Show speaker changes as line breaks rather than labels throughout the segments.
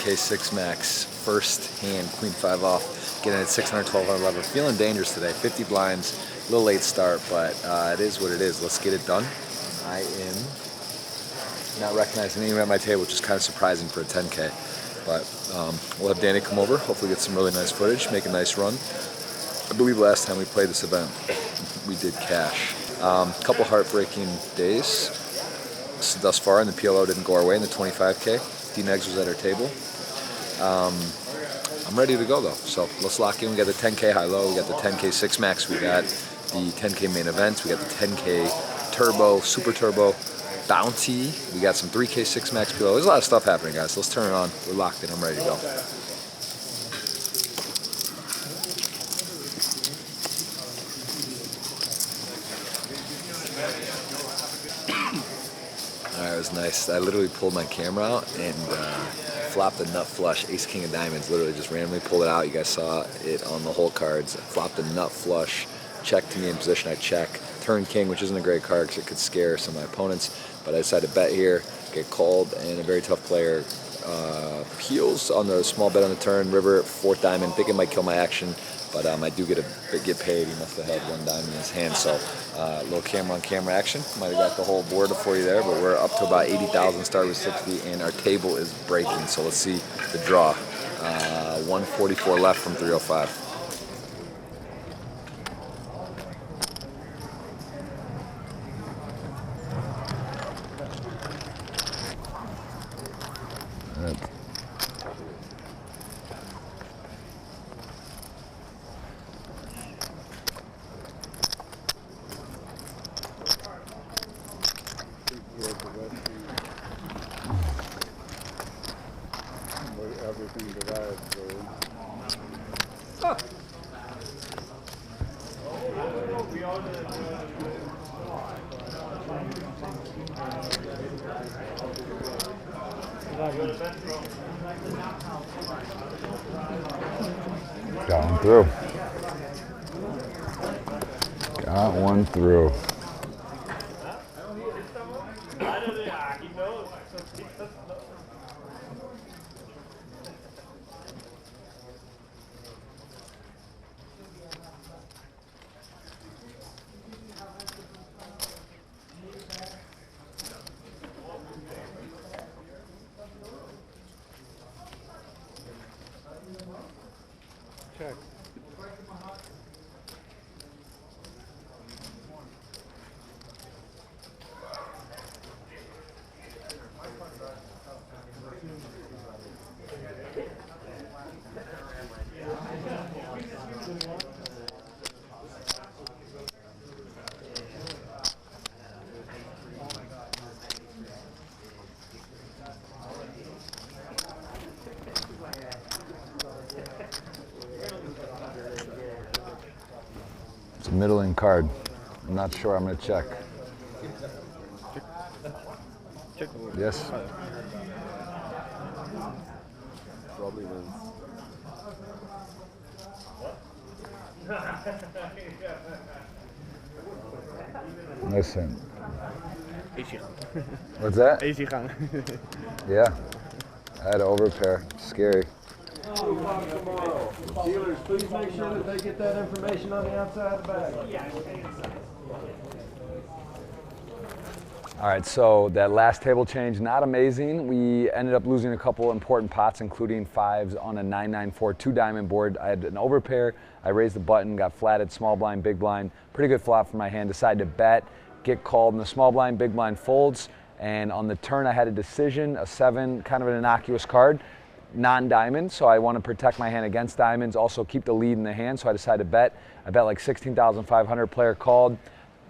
10K 6 max, first hand, queen 5 off, getting at 600, 1200 lever. Feeling dangerous today, 50 blinds, a little late start, but it is what it is. Let's get it done. I am not recognizing anyone at my table, which is kind of surprising for a 10K. But we'll have Danny come over, hopefully get some really nice footage, make a nice run. I believe last time we played this event, we did cash. Couple heartbreaking days thus far, and the PLO didn't go our way in the 25K. D-Negs was at our table. I'm ready to go though, so let's lock in. We got the 10K high-low, we got the 10K 6 max, we got the 10K main events, we got the 10K turbo, super turbo, bounty, we got some 3K 6 max PLO. There's a lot of stuff happening, guys. Let's turn it on. We're locked in. I'm ready to go. Alright, it was nice. I literally pulled my camera out and flopped a nut flush, ace king of diamonds. Literally just randomly pulled it out. You guys saw it on the whole cards. Flopped a nut flush, checked to me in position. I check. Turn king, which isn't a great card because it could scare some of my opponents. But I decided to bet here, get called, and a very tough player peels on the small bet on the turn. River, fourth diamond. Think it might kill my action, but I do get paid. He must have had one diamond in his hand. So a little camera on camera action. Might have got the whole board for you there, but we're up to about 80,000. Started with 60, and our table is breaking. So let's see the draw. 144 left from 305.
Everything divides,
Got one through. Got one through.
check.
It's a middling card. I'm not sure. I'm going to check.
Check.
Yes.
Probably wins.
Listen.
Easy.
What's that?
Easy gang.
Yeah. I had to overpair. Scary.
Dealers, please make sure that they get that information on the outside of the bag.
All right, so that last table change, not amazing. We ended up losing a couple important pots, including fives on a 9-9-4 2-diamond board. I had an overpair. I raised the button, got flatted, small blind, big blind. Pretty good flop for my hand. Decided to bet, get called in the small blind, big blind folds. And on the turn, I had a decision, a 7, kind of an innocuous card. Non-diamond, so I want to protect my hand against diamonds, also keep the lead in the hand, so I decided to bet. I bet like 16,500, player called.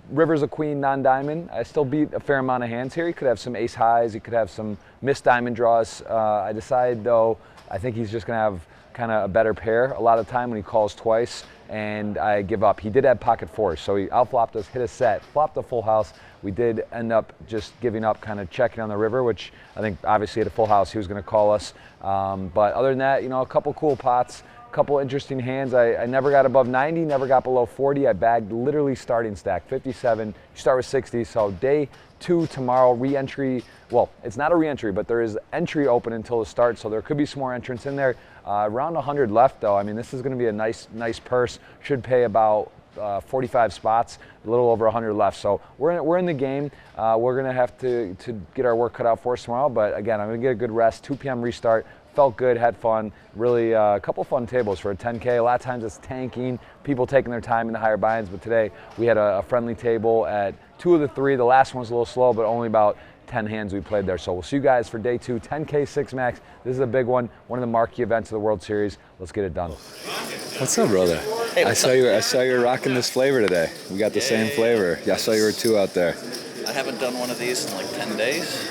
River's a queen, non-diamond. I still beat a fair amount of hands here. He could have some ace highs, he could have some missed diamond draws. I decided though, I think he's just going to have kind of a better pair a lot of time when he calls twice, and I give up. He did have pocket fours, so he outflopped us, hit a set, flopped a full house. We did end up just giving up, kind of checking on the river, which I think obviously at a full house he was going to call us. But other than that, you know, a couple cool pots. couple interesting hands. I never got above 90, never got below 40. I bagged literally starting stack, 57. You start with 60, so day 2 tomorrow, re-entry. Well, it's not a re-entry, but there is entry open until the start, so there could be some more entrants in there. Around 100 left, though. I mean, this is going to be a nice purse. Should pay about 45 spots, a little over 100 left. So we're in the game. We're going to have to get our work cut out for us tomorrow. But again, I'm going to get a good rest. 2 p.m. restart. Felt good, had fun. Really a couple fun tables for a 10K. A lot of times it's tanking, people taking their time in the higher buy-ins. But today we had a friendly table at 2 of the 3. The last one was a little slow, but only about 10 hands we played there. So we'll see you guys for day 2, 10K 6 max. This is a big one of the marquee events of the World Series. Let's get it done.
What's up, brother?
Hey,
I saw you were rocking this flavor today. We got the same flavor. Yeah, I saw you were 2 out there.
I haven't done one of these in like 10 days,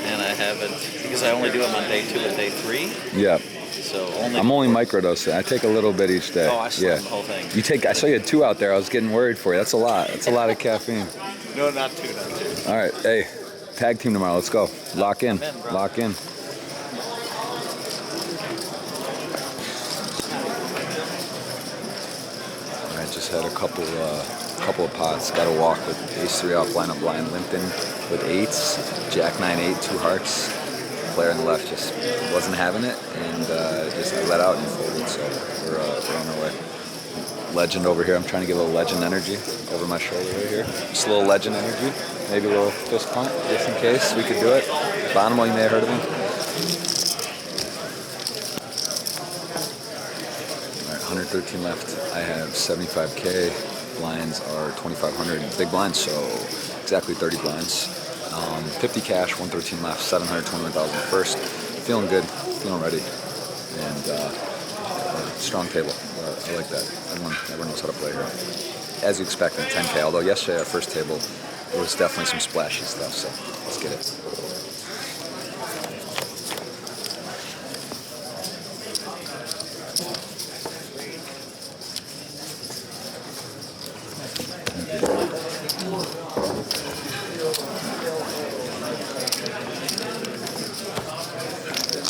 and I haven't, because I only do them on day 2 and day 3.
Yeah.
So
I'm only microdosing. I take a little bit each day.
Oh, I slammed the whole thing.
I saw you had 2 out there. I was getting worried for you. That's a lot. That's a lot of caffeine.
No, not 2.
All right, hey, tag team tomorrow. Let's go. Lock in. Lock in. I just had a couple of pots. Got a walk with ace-3 off lineup blind. Limped in with 8s. Jack 9-8, 2 hearts. Player on the left just wasn't having it, and just let out and folded. So we're on our way. Legend over here. I'm trying to get a little legend energy over my shoulder right here. Just a little legend energy. Maybe a little fist pump, just in case we could do it. Bonomo, you may have heard of him. All right, 113 left. I have 75K. Blinds are 2,500 big blinds, so exactly 30 blinds. 50 cash, 113 left, 721,000 first. Feeling good, feeling ready, and strong table. I like that. Everyone knows how to play here. As you expect in 10K, although yesterday our first table, there was definitely some splashy stuff, so let's get it.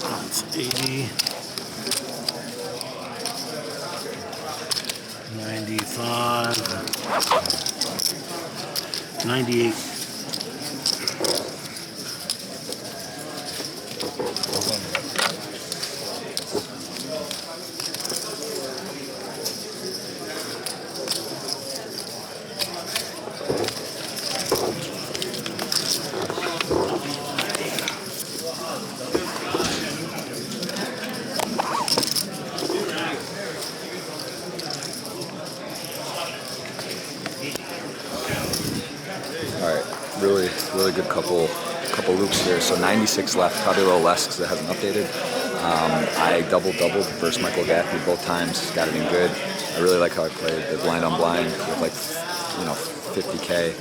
That's 80, 95, 98.
Really good couple loops here. So 96 left, probably a little less because it hasn't updated. I doubled versus Michael Gaffney both times, got it in good. I really like how I played the blind on blind with like 50K.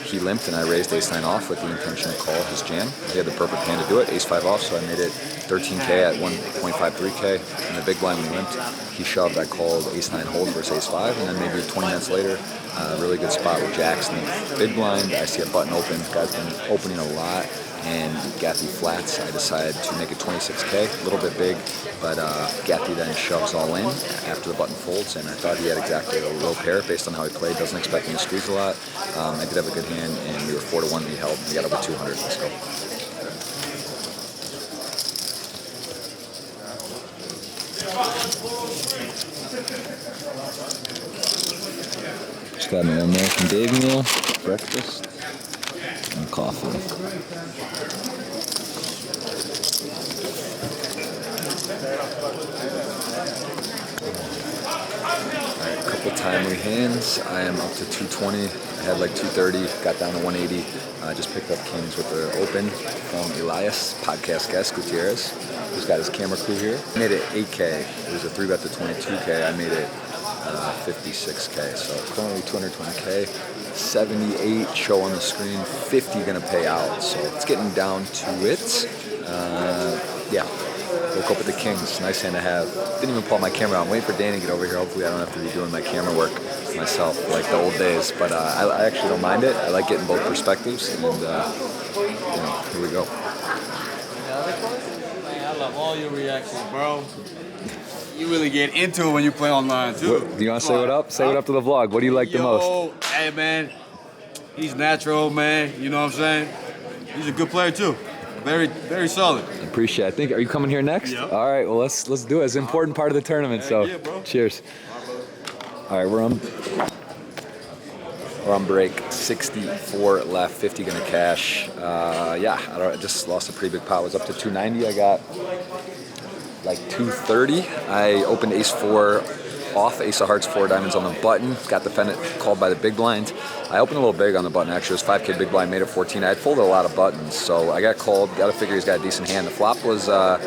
He limped and I raised ace-9 off with the intention to call his jam. He had the perfect hand to do it, ace-5 off, so I made it 13K at 1.53K. And the big blind we limped, he shoved, I called ace-9 hold versus ace-5, and then maybe 20 minutes later, really good spot with jacks and big blind. I see a button open, guy's been opening a lot, and Gaffney flats. I decided to make it 26K, a little bit big, but Gaffney then shoves all in after the button folds, and I thought he had exactly a low pair based on how he played. Doesn't expect me to squeeze a lot. I did have a good hand, and we were 4-1. We held. We got over 200. Let's go. Just got my American Dave meal, breakfast, and coffee. Alright, a couple timely hands. I am up to 220. I had like 230, got down to 180. I just picked up kings with the open from Elias, podcast guest, Gutierrez, who's got his camera crew here. I made it 8K. It was a 3-bet to 22K. I made it 56K. So currently 220K. 78 show on the screen, 50 gonna pay out. So it's getting down to it. Yeah. Woke up with the kings. Nice hand to have. Didn't even pull my camera out. I'm waiting for Danny to get over here. Hopefully I don't have to be doing my camera work myself like the old days. But I actually don't mind it. I like getting both perspectives. And, here we go.
love all your reactions, bro. You really get into it when you play online, too.
Do you want to say what up? Say what up to the vlog. What do you like the most?
Hey, man. He's natural, man. You know what I'm saying? He's a good player, too. Very, very solid.
Appreciate it. I think, are you coming here next?
Yep.
All right, well, let's do it. It's an important part of the tournament, so
yeah, bro.
Cheers. All right, we're on break. 64 left, 50 gonna cash. I just lost a pretty big pot. I was up to 290. I got like 230. I opened ace 4 off, ace of hearts, 4 diamonds on the button. Got defendant called by the big blind. I opened a little big on the button, actually. It was 5K big blind, made it 14. I had folded a lot of buttons, so I got called. Got to figure he's got a decent hand. The flop was, I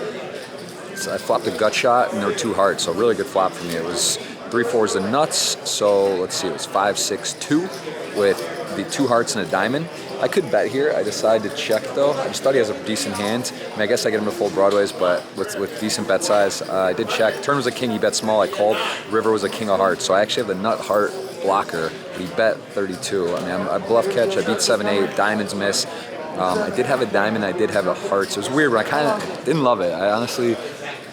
flopped a gut shot, and there were 2 hearts, so really good flop for me. It was 3 4s and nuts, so let's see, it was 5 6 2 with the 2 hearts and a diamond. I could bet here. I decided to check though. I just thought he has a decent hand. I mean, I guess I get him to fold broadways, but with decent bet size, I did check. Turn was a king. He bet small. I called. River was a king of hearts. So I actually have the nut heart blocker. He bet 32. I mean, I bluff catch. I beat 7-8. Diamonds miss. I did have a diamond. I did have a hearts. It was weird, but I kind of didn't love it. I honestly,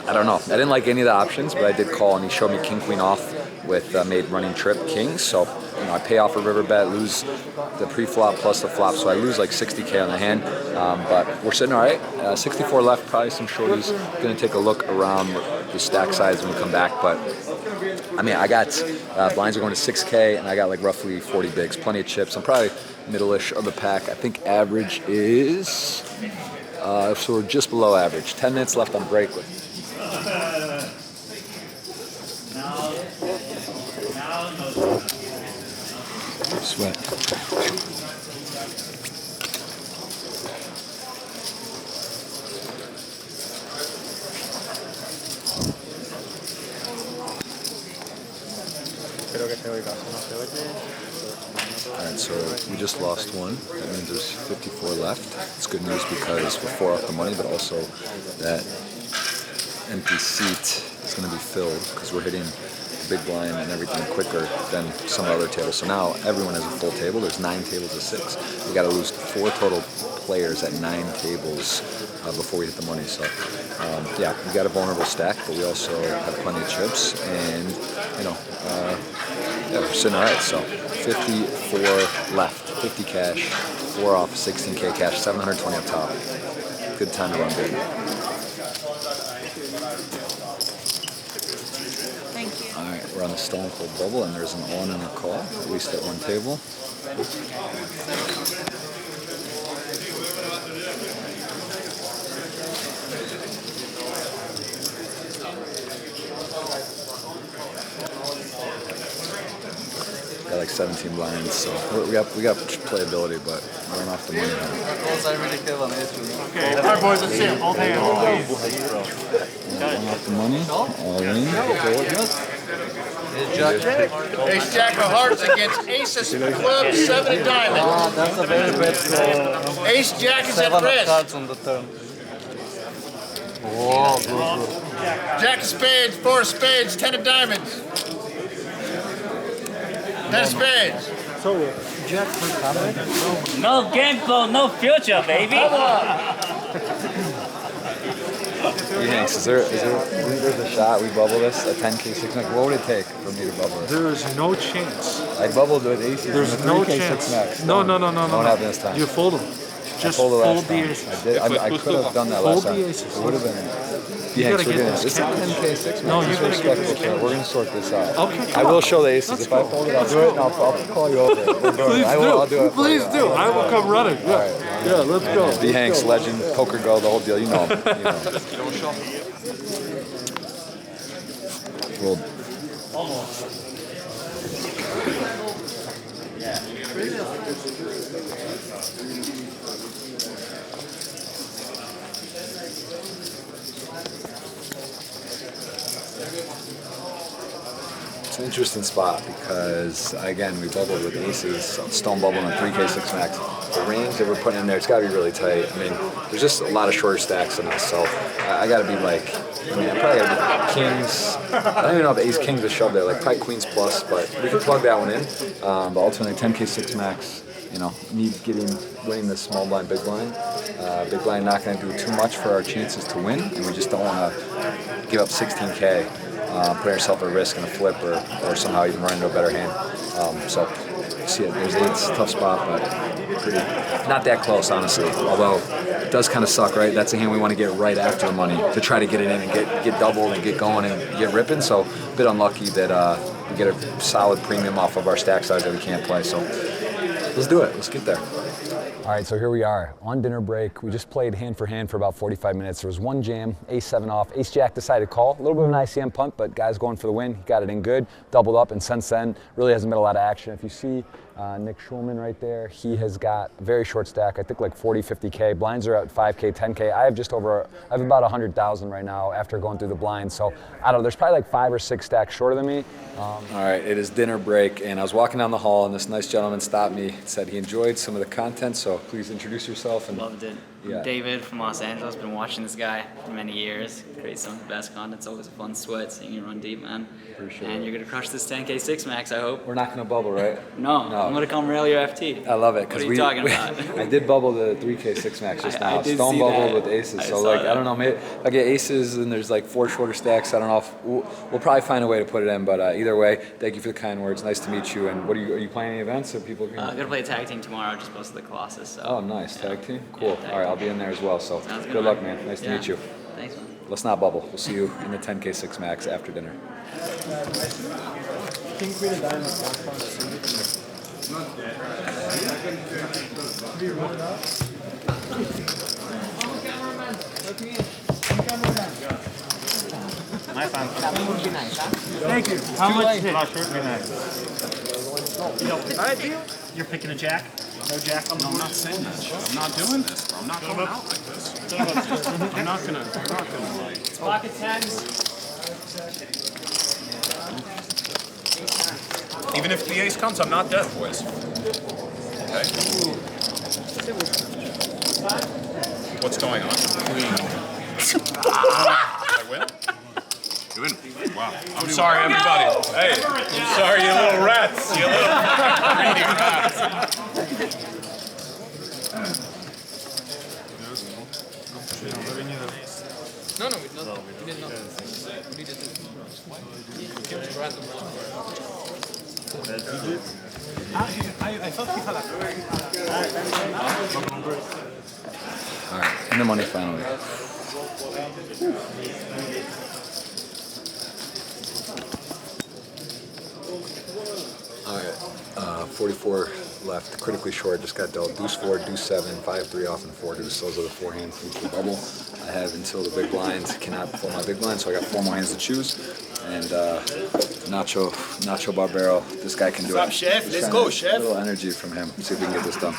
I don't know. I didn't like any of the options, but I did call, and he showed me king queen off with made running trip kings. So I pay off a river bet, lose the pre-flop plus the flop, so I lose like 60K on the hand. But we're sitting all right. 64 left, probably some shorties. Gonna take a look around the stack size when we come back. But I mean, I got blinds are going to 6K, and I got like roughly 40 bigs, plenty of chips. I'm probably middle-ish of the pack. I think average is so we're just below average. 10 minutes left on break. Sweat. Alright, so we just lost one. That means there's 54 left. It's good news because we're 4 off the money, but also that empty seat is going to be filled because we're hitting the big blind and everything quicker than some other tables. So now everyone has a full table. There's 9 tables of 6. We got to lose 4 total players at 9 tables before we hit the money. So yeah, we got a vulnerable stack, but we also have plenty of chips, and yeah, we're sitting all right. So 54 left, 50 cash, 4 off, 16K cash, 720 up top. Good time to run big.
Thank you.
All right, we're on the Stone Cold Bubble, and there's an on and a call, at least at one table. Got like 17 blinds, so we got playability, but we're off the money.
Okay, all right, boys, let's see him. Hold hands.
One off the money, all in.
Ace Jack of Hearts against Aces of Clubs, 7 of Diamonds.
That's a very bad score.
Ace Jack is at
7 of
rest.
cards on the turn.
Jack of Spades, 4 of Spades, 10 of Diamonds. 10 of Spades.
No game flow, no future, baby.
Hanks, there's a shot we bubble this, a 10K 6-max. What would it take for me to bubble this?
There is no chance.
I bubbled with aces.
There's no
3K
chance.
6-max.
No.
Won't happen this time.
You fold them. Just
fold
fold the
time.
aces.
I could have done that
Fold
last time.
the aces.
It would have been.
You
Hanks,
gotta
we're
get
doing
this
this. It's a
cash.
10K 6-max.
No, you
It's
gotta get this
respectful.
cash.
We're going to sort this out.
Okay,
I
come
will
on.
show the aces.
Let's
If I
go.
fold it, I'll do it, and I'll call you over.
Please
I'll do it. For
Please
you.
do. I will come running. Yeah,
All right.
yeah, let's go.
B. Hanks, legend, poker go, the whole deal. You know him. Rolled. It's an interesting spot because, again, we bubbled with aces, stone bubble and a 3K 6-max. The range that we're putting in there, it's got to be really tight. I mean, there's just a lot of shorter stacks than us, so I got to be like, I probably got to be kings. I don't even know if ace kings is shoved there, like probably queens plus, but we can plug that one in. But ultimately, 10K 6-max, you know, winning the small blind, big blind. Big blind not going to do too much for our chances to win, and we just don't want to give up 16K, putting ourselves at risk in a flip or somehow even run into a better hand. So, see it. There's 8's a tough spot, but not that close, honestly. Although it does kind of suck, right? That's a hand we want to get right after the money to try to get it in and get doubled and get going and get ripping. So a bit unlucky that we get a solid premium off of our stack size that we can't play. So let's do it. Let's get there. All right, so here we are on dinner break. We just played hand for about 45 minutes. There was one jam, ace-7 off. Ace-jack decided to call. A little bit of an ICM punt, but guys going for the win. He got it in good, doubled up, and since then, really hasn't been a lot of action. If you see Nick Schulman right there, he has got a very short stack, I think like 40, 50K. Blinds are at 5K, 10K. I have about 100,000 right now after going through the blinds. So I don't know, there's probably like 5 or 6 stacks shorter than me. All right, it is dinner break, and I was walking down the hall, and this nice gentleman stopped me and said he enjoyed some of the content, so please introduce yourself. And
loved it.
Yeah.
David from Los Angeles, been watching this guy for many years. Creates some of the best content. It's always a fun sweat seeing you run deep, man.
Appreciate
and
it.
you're going to crush this 10K 6 max, I hope.
We're not going to bubble, right?
No, I'm going to come rail your FT.
I love it.
What are you talking about?
I did bubble the 3K 6 max just now.
I did
Stone
see
bubbled
that.
with aces.
I
So
saw
like,
that.
I don't know, maybe I get aces and there's like 4 shorter stacks. I don't know if we'll probably find a way to put it in, but either way, thank you for the kind words. Nice to meet you. And what are you playing any events so people can?
I'm going to play a tag team tomorrow, just posted the Colossus. So.
Oh, nice.
Yeah.
Tag team? Cool.
Yeah, tag
All right, I'll
team.
be in there as well. So
Sounds
good
good,
luck,
man.
man. Nice to
Yeah.
meet you.
Thanks, man.
Let's not bubble. We'll see you in the 10K 6 max after dinner.
King Queen of Diamonds.
Thank you. How much did I shirt be nice? You're picking a jack? No jack on the board?
I'm not saying that. I'm not doing this, bro. I'm not going out like this. I'm not gonna like.
Pocket tens.
Even if the ace comes, I'm not dead, boys. Okay. What's going on? I win? You win. Wow. I'm sorry, everybody. Hey, I'm sorry, you little rats. You little greedy rats.
No, we did not. We needed to. Random.
I thought he had
All right, in the money finally. All right, 44 left, critically short, just got dealt deuce 4, deuce 7, 5-3 off, and 4 deuce. Those are the 4 hands to the bubble. I have until the big blinds, cannot pull my big blind, so I got 4 more hands to choose. And Nacho Barbero, this guy can do it.
What's up, Chef?
Just
Let's
trying
go,
to-
Chef.
A little energy from him. See if we can get this done.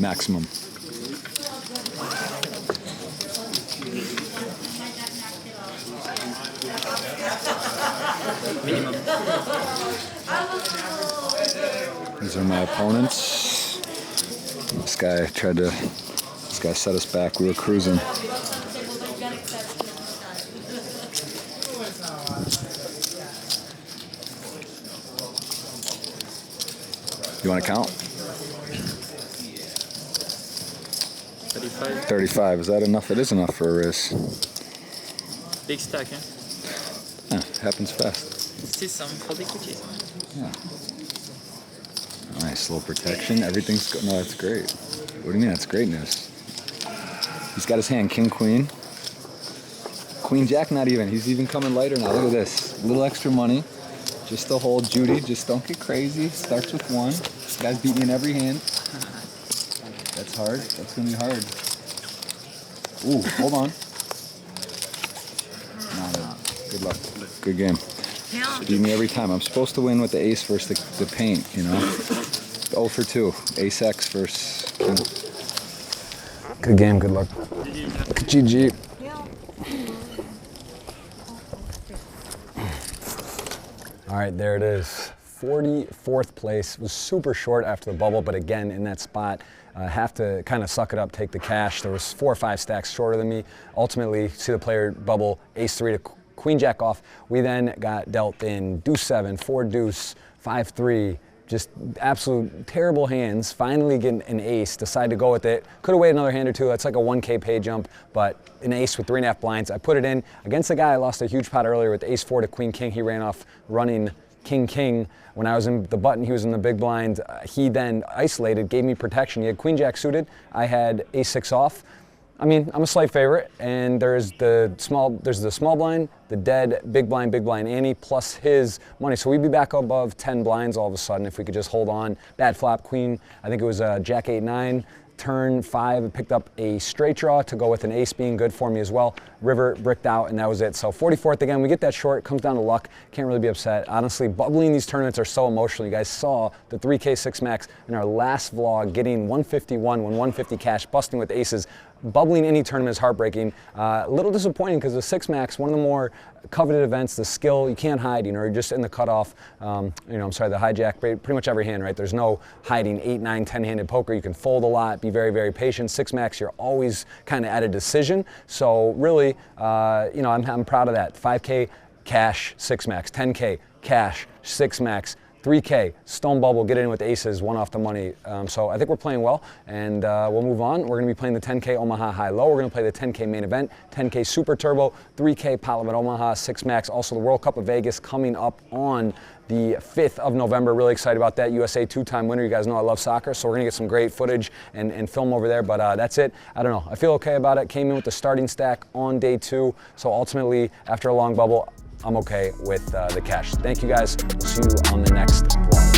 Maximum. These are my opponents. This guy set us back. We were cruising. You want to count?
35.
35. Is that enough? It is enough for a race.
Big stack, yeah?
Happens fast.
See some for the cookies.
Yeah. Nice little protection. Everything's good. No, that's great. What do you mean? That's great news. He's got his hand king queen. Queen jack, not even. He's even coming lighter now. Look at this. A little extra money. Just to hold Judy. Just don't get crazy. Starts with 1. This guy's beating in every hand. That's hard. That's gonna be hard. Ooh, hold on. Good luck. Good game. Beat me every time. I'm supposed to win with the ace versus the paint, you know? 0 for 2. Ace X versus king. Good game, good luck. GG. All right, there it is. 44th place. Was super short after the bubble, but again, in that spot, have to kind of suck it up, take the cash. There was 4 or 5 stacks shorter than me. Ultimately, see the player bubble ace-3 to queen jack off. We then got dealt in deuce-7, 4-deuce, 5-3, just absolute terrible hands. Finally getting an ace, decide to go with it. Could have waited another hand or two. That's like a 1K pay jump, but an ace with 3.5 blinds. I put it in against the guy I lost a huge pot earlier with ace-4 to queen-king. He ran off running king-king. When I was in the button, he was in the big blind. He then isolated, gave me protection. He had queen jack suited. I had ace-6 off. I mean, I'm a slight favorite, and there's the small blind, the dead, big blind ante, plus his money. So we'd be back above 10 blinds all of a sudden if we could just hold on. Bad flop, queen, I think it was jack 8-9. Turn 5, I picked up a straight draw to go with an ace being good for me as well. River bricked out, and that was it. So 44th again, we get that short, comes down to luck. Can't really be upset. Honestly, bubbling these tournaments are so emotional. You guys saw the 3K 6 max in our last vlog, getting 151 when 150 cash, busting with aces. Bubbling any tournament is heartbreaking. A little disappointing because the 6 max, one of the more coveted events, the skill, you can't hide, you're just in the cutoff. The hijack, pretty much every hand, right? There's no hiding 8, 9, 10-handed poker. You can fold a lot, be very, very patient. 6 max, you're always kind of at a decision. So really, I'm proud of that. 5K cash, 6 max, 10K cash, 6 max, 3K, stone bubble, get in with aces, 1 off the money. So I think we're playing well, and we'll move on. We're going to be playing the 10K Omaha high-low. We're going to play the 10K main event, 10K Super Turbo, 3K pot limit Omaha, 6 max. Also the World Cup of Vegas coming up on the 5th of November. Really excited about that. USA 2-time winner. You guys know I love soccer, so we're going to get some great footage and film over there, but that's it. I don't know. I feel okay about it. Came in with the starting stack on day 2, so ultimately, after a long bubble, I'm okay with the cash. Thank you guys. We'll see you on the next vlog.